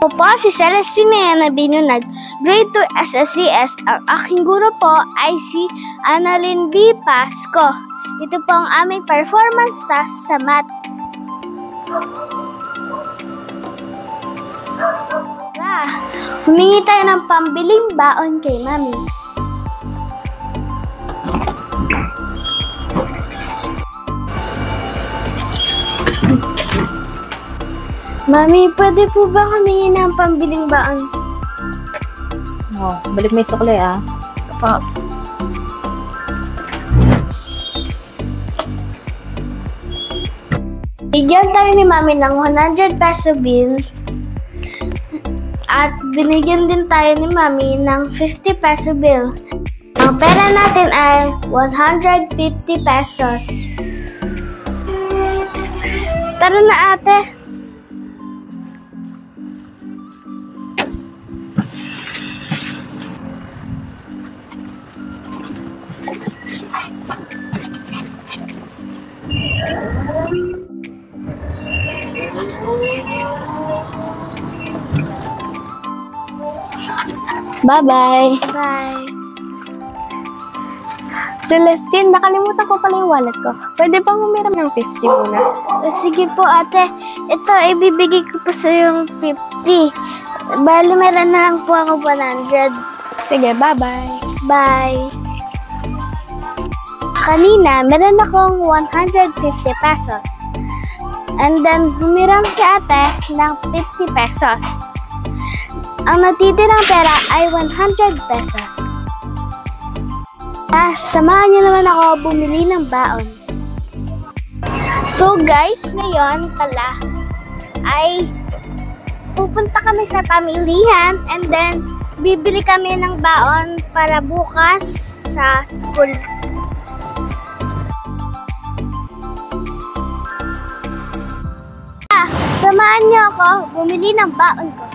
Ako po si Celestina Binunag, Grade 2 SSCS. Ang aking guro po ay si Annalyn B. Pasco. Ito po ang aming performance task sa math. Humingi tayo ng pambiling baon kay Mami. Mami, pwede po ba humingi ng pambiling baon? Oh, balik mo yung sukli ah. Po. Bigyan tayo ni Mami ng 100 peso bill. At binigyan din tayo ni Mami ng 50 peso bill. Ang pera natin ay 150 pesos. Tara na ate. Bye-bye! Bye. Celestine, nakalimutan ko pala yung wallet ko. Pwede bang humiram ng 50 muna? Sige po ate. Ito, ibibigay ko po sa yung 50. Bali, meron na lang po ako 100. Sige, bye-bye! Bye. Kanina, meron akong 150 pesos. And then, humiram si ate ng 50 pesos. Ang natitirang pera ay 100 pesos. Samahan niyo naman ako bumili ng baon. So guys, ngayon pala ay pupunta kami sa pamilihan and then bibili kami ng baon para bukas sa school. Samahan niyo ako bumili ng baon ko.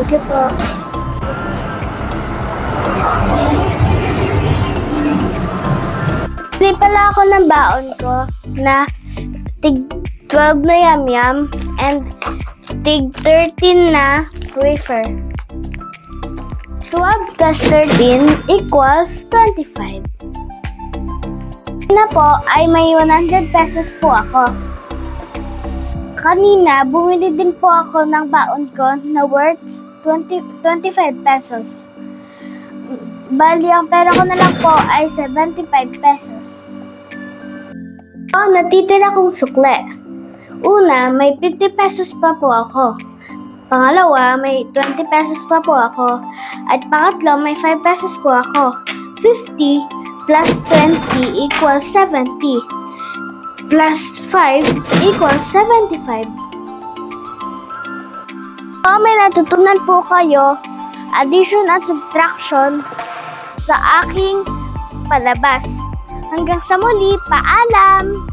Sige po. Bili pala ako ng baon ko na tig 12 na yam-yam and tig 13 na wafer. 12 plus 13 equals 25. Na po ay may 100 pesos po ako. Kanina, bumili din po ako ng baon ko na worth 25 pesos. Bali, ang pera ko na lang po ay 75 pesos. Natitira kong sukle. Una, may 50 pesos pa po ako. Pangalawa, may 20 pesos pa po ako. At pangatlo, may 5 pesos po ako. 50 plus 20 equals 70. Plus 5 equals 75. May natutunan po kayo, addition at subtraction sa aking palabas. Hanggang sa muli, paalam!